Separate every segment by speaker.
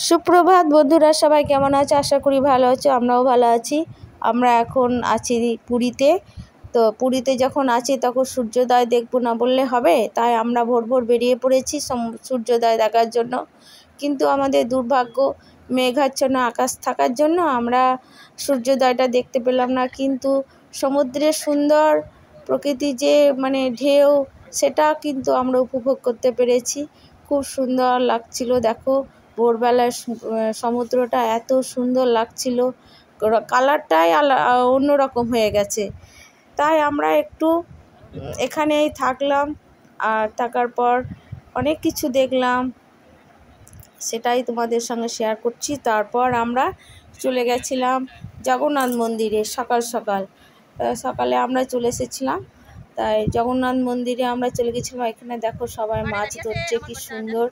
Speaker 1: সুপ্রভাত বন্ধুরা, সবাই কেমন আছে? আশা করি ভালো আছো। আমরাও ভালো আছি। আমরা এখন আছি পুরীতে। তো পুরীতে যখন আছি তখন সূর্যোদয় দেখবো না বললে হবে, তাই আমরা ভোর ভোর বেরিয়ে পড়েছি সূর্যোদয় দেখার জন্য। কিন্তু আমাদের দুর্ভাগ্য, মেঘাচ্ছন্ন আকাশ থাকার জন্য আমরা সূর্যোদয়টা দেখতে পেলাম না। কিন্তু সমুদ্রের সুন্দর প্রকৃতি যে ঢেউ, সেটা কিন্তু আমরা উপভোগ করতে পেরেছি। খুব সুন্দর লাগছিল। দেখো, ভোরবেলায় সমুদ্রটা এত সুন্দর লাগছিল, কালারটাই অন্যরকম হয়ে গেছে। তাই আমরা একটু এখানেই থাকলাম, আর থাকার পর অনেক কিছু দেখলাম, সেটাই তোমাদের সঙ্গে শেয়ার করছি। তারপর আমরা চলে গেছিলাম জগন্নাথ মন্দিরে। সকালে আমরা চলে এসেছিলাম, তাই জগন্নাথ মন্দিরে আমরা চলে গেছিলাম। এখানে দেখো সবাই মাছ ধরছে, কি সুন্দর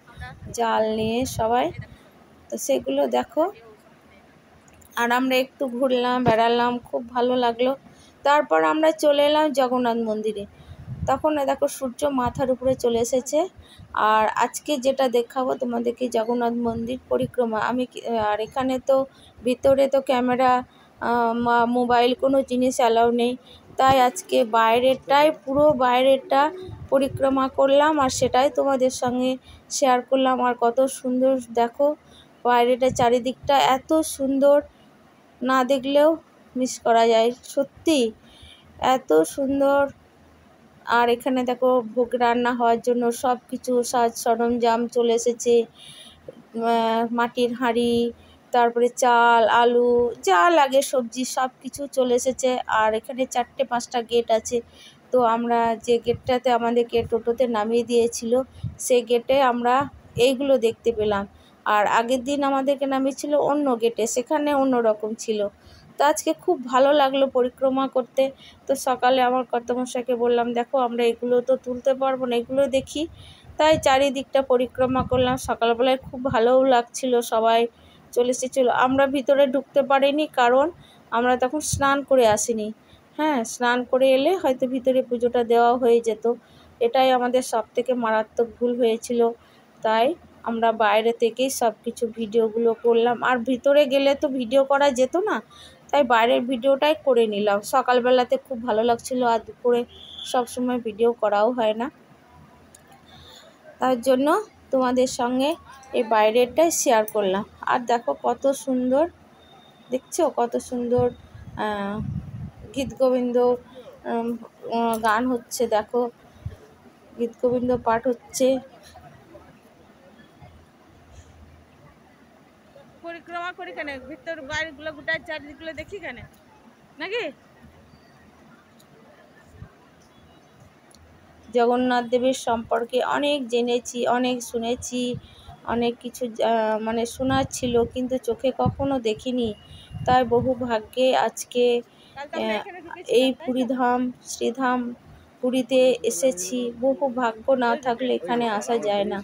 Speaker 1: জাল নিয়ে সবাই, তো সেগুলো দেখো। আর আমরা একটু ঘুরলাম, বেড়ালাম, খুব ভালো লাগলো। তারপর আমরা চলে এলাম জগন্নাথ মন্দিরে। তখন দেখো সূর্য মাথার উপরে চলে এসেছে। আর আজকে যেটা দেখাবো তোমাদেরকে, জগন্নাথ মন্দির পরিক্রমা। আর এখানে তো ভিতরে তো ক্যামেরা, মোবাইল কোনো জিনিস অ্যালাউ নেই, তাই আজকে পুরো বাইরেটা পরিক্রমা করলাম, আর সেটাই তোমাদের সঙ্গে শেয়ার করলাম। আর কত সুন্দর দেখো, বাইরেটা চারিদিকটা এত সুন্দর, না দেখলেও মিস করা যায়, সত্যি এত সুন্দর। আর এখানে দেখো ভোগ রান্না হওয়ার জন্য সব কিছু সাজ সরঞ্জাম চলে এসেছে। মাটির হাঁড়ি, তারপরে চাল, আলু, যা লাগে সবজি, সব কিছু চলে এসেছে। আর এখানে 4-5টা গেট আছে। তো আমরা যে গেটটাতে আমাদেরকে টোটোতে নামিয়ে দিয়েছিল, সেই গেটে আমরা এইগুলো দেখতে পেলাম। আর আগের দিন আমাদেরকে নামিয়েছিল অন্য গেটে, সেখানে অন্য রকম ছিল। তো আজকে খুব ভালো লাগলো পরিক্রমা করতে। তো সকালে আমার কর্তামশাইকে বললাম, দেখো আমরা এগুলো তো তুলতে পারবো না, এগুলো দেখি। তাই চারিদিকটা পরিক্রমা করলাম। সকালবেলায় খুব ভালোও লাগছিল, সবাই চলে এসেছিলো। আমরা ভিতরে ঢুকতে পারিনি, কারণ আমরা তখন স্নান করে আসিনি। হ্যাঁ, স্নান করে এলে হয়তো ভিতরে পুজোটা দেওয়া হয়ে যেত। এটাই আমাদের সবথেকে মারাত্মক ভুল হয়েছিল। তাই আমরা বাইরে থেকেই সব কিছু ভিডিওগুলো করলাম। আর ভিতরে গেলে তো ভিডিও করা যেত না, তাই বাইরের ভিডিওটাই করে নিলাম। সকালবেলাতে খুব ভালো লাগছিল, আর দুপুরে সবসময় ভিডিও করাও হয় না, তার জন্য তোমাদের সঙ্গে এই বাইরেরটাই শেয়ার করলাম। আর দেখো কত সুন্দর, দেখছো কত সুন্দর গীতগোবিন্দ গান হচ্ছে। দেখো, গীতগোবিন্দ পাঠ হচ্ছে। পরিক্রমা করি কেন, ভিতর বাইরেগুলো গোটায় চারিদিকগুলো দেখি কেন নাকি। জগন্নাথ দেবের সম্পর্কে অনেক জেনেছি, অনেক শুনেছি, অনেক কিছু শোনার ছিল, কিন্তু চোখে কখনো দেখিনি। তাই বহু ভাগ্যে আজকে এই পুরীধাম, শ্রীধাম পুরীতে এসেছি। বহু ভাগ্য না থাকলে এখানে আসা যায় না।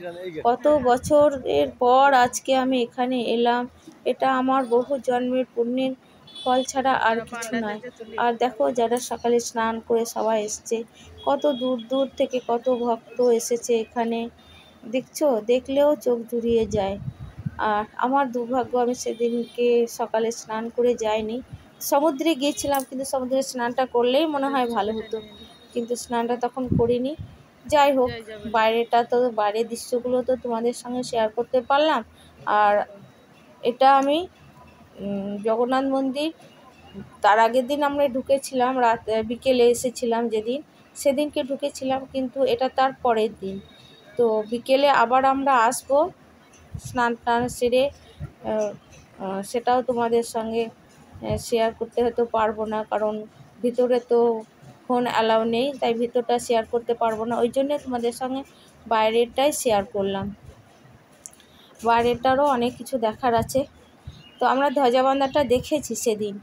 Speaker 1: কত বছরের পর আজকে আমি এখানে এলাম। এটা আমার বহু জন্মের পুণ্যের ফল ছাড়া আর কিছু নয়। আর দেখো, যারা সকালে স্নান করে সবাই এসছে, কত দূর দূর থেকে কত ভক্ত এসেছে এখানে, দেখছো, দেখলেও চোখ জুড়িয়ে যায়। আর আমার দুর্ভাগ্য, আমি সেদিনকে সকালে স্নান করে যাইনি। সমুদ্রে গিয়েছিলাম, কিন্তু সমুদ্রে স্নানটা করলেই মনে হয় ভালো হতো, কিন্তু স্নানটা তখন করিনি। যাই হোক, বাইরের দৃশ্যগুলো তো তোমাদের সঙ্গে শেয়ার করতে পারলাম। আর এটা আমি জগন্নাথ মন্দির, তার আগের দিন আমরা ঢুকেছিলাম, বিকেলে এসেছিলাম সেদিনকে ঢুকেছিলাম, কিন্তু এটা তার পরের দিন। তো বিকেলে আবার আমরা আসবো স্নান টান সেরে। সেটাও তোমাদের সঙ্গে শেয়ার করতে হয়তো পারবো না, কারণ ভিতরে তো ফোন অ্যালাউ নেই, তাই ভিতরটা শেয়ার করতে পারবো না। ওই জন্যে তোমাদের সঙ্গে বাইরেরটাই শেয়ার করলাম। বাইরেটারও অনেক কিছু দেখার আছে। তো আমরা ধ্বজাবাঁধাটা দেখেছি সেদিন।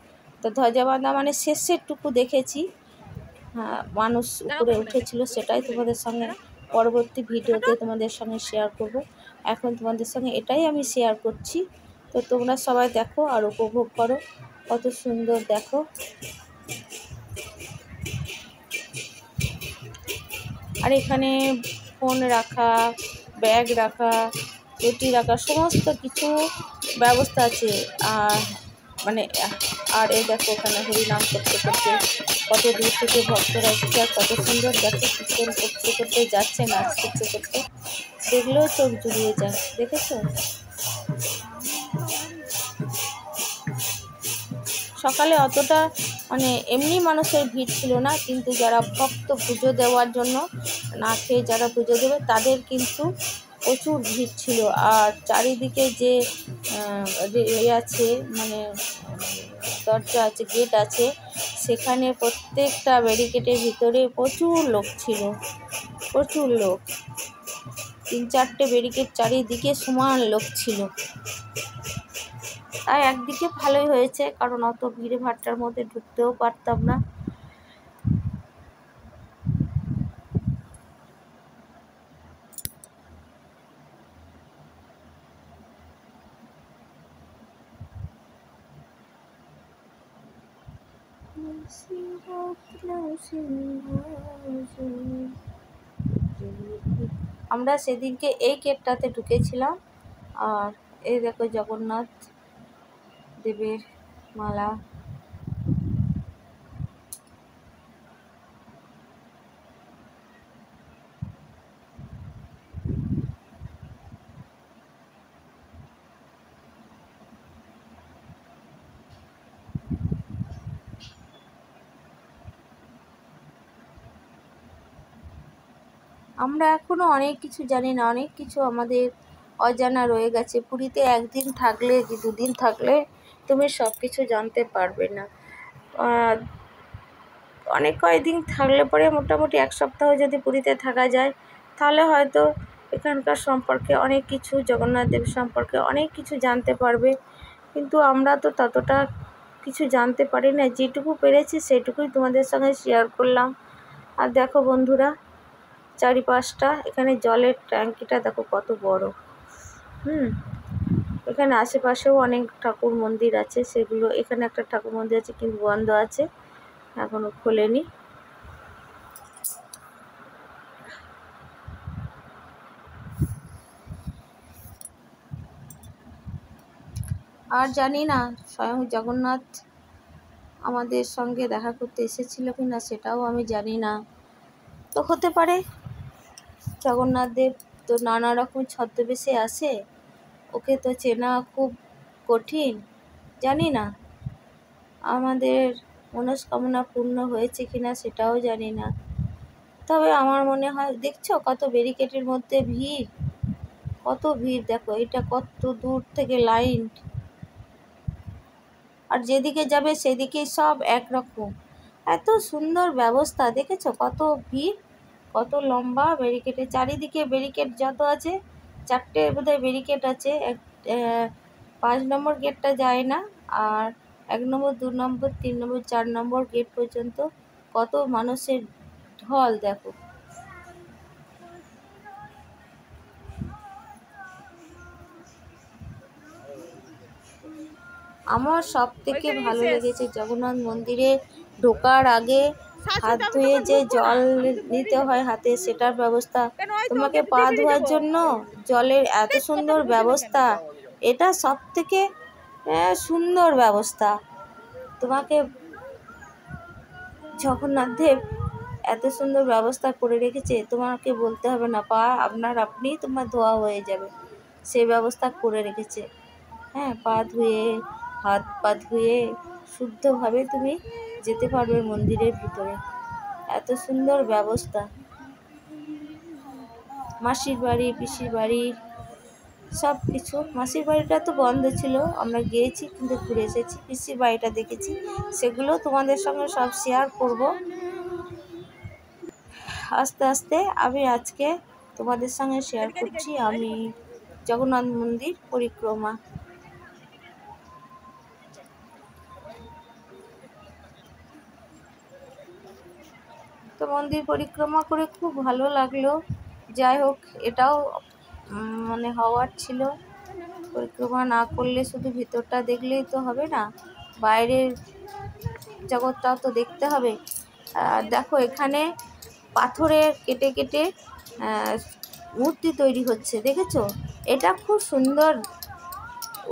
Speaker 1: তো ধ্বজাবাঁধা শেষেরটুকু দেখেছি। হ্যাঁ, মানুষ উপরে উঠেছিল, সেটাই তোমাদের সঙ্গে পরবর্তী ভিডিওতে তোমাদের সঙ্গে শেয়ার করব। এখন তোমাদের সঙ্গে এটাই আমি শেয়ার করছি। তো তোমরা সবাই দেখো আর উপভোগ করো, কত সুন্দর দেখো। আর এখানে ফোন রাখা, ব্যাগ রাখা, রুটি রাখার সমস্ত কিছু ব্যবস্থা আছে। আর মানে আর এই দেখো ওখানে হরিনাম করতে করতে কত দূর থেকে ভক্তরা এসেছে, আর কত সুন্দর দেখো কীর্তন করতে করতে যাচ্ছে, নাচ করতে করতে, দেখলেও চোখ জুড়িয়ে যায়। দেখেছো? সকালে অতটা মানে এমনি মানুষের ভিড় ছিল না, কিন্তু যারা ভক্ত পুজো দেওয়ার জন্য না খেয়ে যারা পুজো দেবে তাদের কিন্তু প্রচুর ভিড় ছিল। আর চারিদিকে যে আছে মানে দরজা আছে, গেট আছে, সেখানে প্রত্যেকটা ব্যারিকেডের ভিতরে প্রচুর লোক ছিল, প্রচুর লোক। 3-4টে ব্যারিকেড চারিদিকে সমান লোক ছিল। তাই একদিকে ভালোই হয়েছে, কারণ অত ভিড়ে ভাট্টার মধ্যে ঢুকতেও পারতাম না। আমরা সেদিনকে এই গেটটাতে ঢুকেছিলাম। আর এই দেখো জগন্নাথ দেবের মালা। আমরা এখনো অনেক কিছু জানি না, অনেক কিছু আমাদের অজানা রয়ে গেছে। পুরীতে একদিন থাকলে কি দুদিন থাকলে তুমি সব কিছু জানতে পারবে না। অনেক কয়েকদিন থাকলে পরে মোটামুটি 1 সপ্তাহ যদি পুরীতে থাকা যায়, তাহলে হয়তো এখানকার সম্পর্কে অনেক কিছু, জগন্নাথ দেব সম্পর্কে অনেক কিছু জানতে পারবে। কিন্তু আমরা তো ততটা কিছু জানতে পারি না, যেটুকু পেরেছি সেটুকুই তোমাদের সঙ্গে শেয়ার করলাম। আর দেখো বন্ধুরা, চারিপাশটা এখানে জলের ট্যাঙ্কিটা দেখো কত বড়। এখানে আশেপাশেও অনেক ঠাকুর মন্দির আছে, সেগুলো এখানে একটা ঠাকুর মন্দির আছে কিন্তু বন্ধ আছে, এখনো খোলেনি। আর জানি না স্বয়ং জগন্নাথ আমাদের সঙ্গে দেখা করতে এসেছিল কি না, সেটাও আমি জানি না। তো হতে পারে জগন্নাথ দেব তো নানা রকম ছদ্মবেশে আসে, ওকে তো চেনা খুব কঠিন। জানি না আমাদের মনস্কামনা পূর্ণ হয়েছে কিনা সেটাও জানি না। তবে আমার মনে হয়, দেখছো কত ব্যারিকেডের মধ্যে ভিড়, কত ভিড় দেখো, এটা কত দূর থেকে লাইন। আর যেদিকে যাবে সেদিকেই সব একরকম, এত সুন্দর ব্যবস্থা। দেখেছো কত ভিড়, কত লম্বা ব্যারিকেডে, চারিদিকে ব্যারিকেড যত আছে, 4টে বোধহয় ব্যারিকেড আছে। 5 নম্বর গেটটা যায় না, আর 1 নম্বর, 2 নম্বর, 3 নম্বর, 4 নম্বর গেট পর্যন্ত কত মানুষের ঢল দেখো। আমার সব থেকে ভালো লেগেছে জগন্নাথ মন্দিরে ঢোকার আগে হাত ধুয়ে যে জল নিতে হয় হাতে, সেটার ব্যবস্থা। তোমাকে পা ধোয়ার জন্য জলের এত সুন্দর ব্যবস্থা, এটা সব থেকে সুন্দর ব্যবস্থা। তোমাকে জগন্নাথ দেব এত সুন্দর ব্যবস্থা করে রেখেছে, তোমাকে বলতে হবে না, পা আপনি তোমার ধোয়া হয়ে যাবে, সেই ব্যবস্থা করে রেখেছে। হ্যাঁ, পা ধুয়ে হাত পা ধুয়ে শুদ্ধভাবে তুমি যেতে পারবে মন্দিরের ভিতরে, এত সুন্দর ব্যবস্থা। মাসির বাড়ি, পিসির বাড়ি, সব কিছু। মাসির বাড়িটা তো বন্ধ ছিল, আমরা গিয়েছি কিন্তু ঘুরে এসেছি। পিসির বাড়িটা দেখেছি, সেগুলো তোমাদের সঙ্গে সব শেয়ার করব আস্তে আস্তে। আমি আজকে তোমাদের সঙ্গে শেয়ার করছি আমি জগন্নাথ মন্দির পরিক্রমা। তো মন্দির পরিক্রমা করে খুব ভালো লাগলো। যাই হোক, এটাও মানে হওয়ার ছিল। পরিক্রমা না করলে শুধু ভিতরটা দেখলেই তো হবে না, বাইরের জগৎটাও তো দেখতে হবে। দেখো এখানে পাথরে কেটে কেটে মূর্তি তৈরি হচ্ছে, দেখেছো? এটা খুব সুন্দর।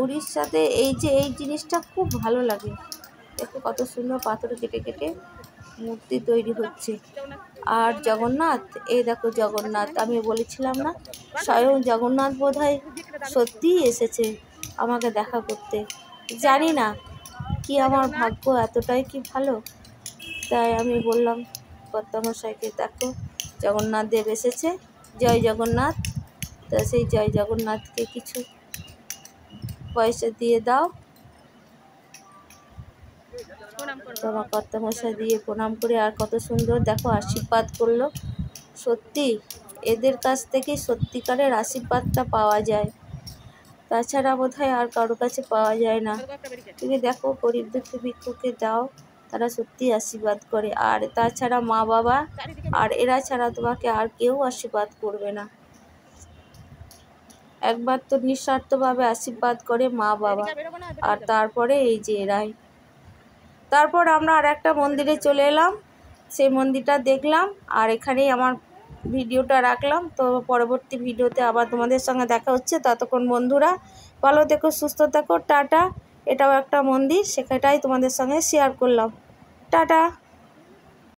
Speaker 1: উড়িষ্যাতে এই জিনিসটা খুব ভালো লাগে। দেখো কত সুন্দর পাথর কেটে কেটে মূর্তি তৈরি হচ্ছে। আর জগন্নাথ, এই দেখো জগন্নাথ, আমি বলেছিলাম না স্বয়ং জগন্নাথ বোধহয় সত্যিই এসেছে আমাকে দেখা করতে। জানি না কি আমার ভাগ্য এতটাই কি ভালো, তাই আমি বললাম কর্তামশাইকে, দেখো জগন্নাথ দেব এসেছে, জয় জগন্নাথ। তা সেই জয় জগন্নাথকে কিছু পয়সা দিয়ে দাও। তোমার কর্তামশাই দিয়ে প্রণাম করে আর কত সুন্দর দেখো আশীর্বাদ করলো। সত্যি এদের কাছ থেকে সত্যিকারের আশীর্বাদটা পাওয়া যায়, তাছাড়া বোধহয় আর কারো কাছে পাওয়া যায় না। তুমি দেখো গরিব দুঃখী ভিক্ষুকে দাও, তারা সত্যি আশীর্বাদ করে। আর তাছাড়া মা বাবা আর এরা ছাড়া তোমাকে আর কেউ আশীর্বাদ করবে না। একবার তো নিঃস্বার্থভাবে আশীর্বাদ করে মা বাবা, আর তারপরে এই যে এরাই। তারপর আমরা আর একটা মন্দিরে চলে এলাম, সেই মন্দিরটা দেখলাম, আর এখানেই আমার ভিডিওটা রাখলাম। তো পরবর্তী ভিডিওতে আবার তোমাদের সঙ্গে দেখা হচ্ছে। ততক্ষণ বন্ধুরা ভালো থেকো, সুস্থ থেকো, টাটা। এটাও একটা মন্দির, সেটাই তোমাদের সঙ্গে শেয়ার করলাম। টাটা।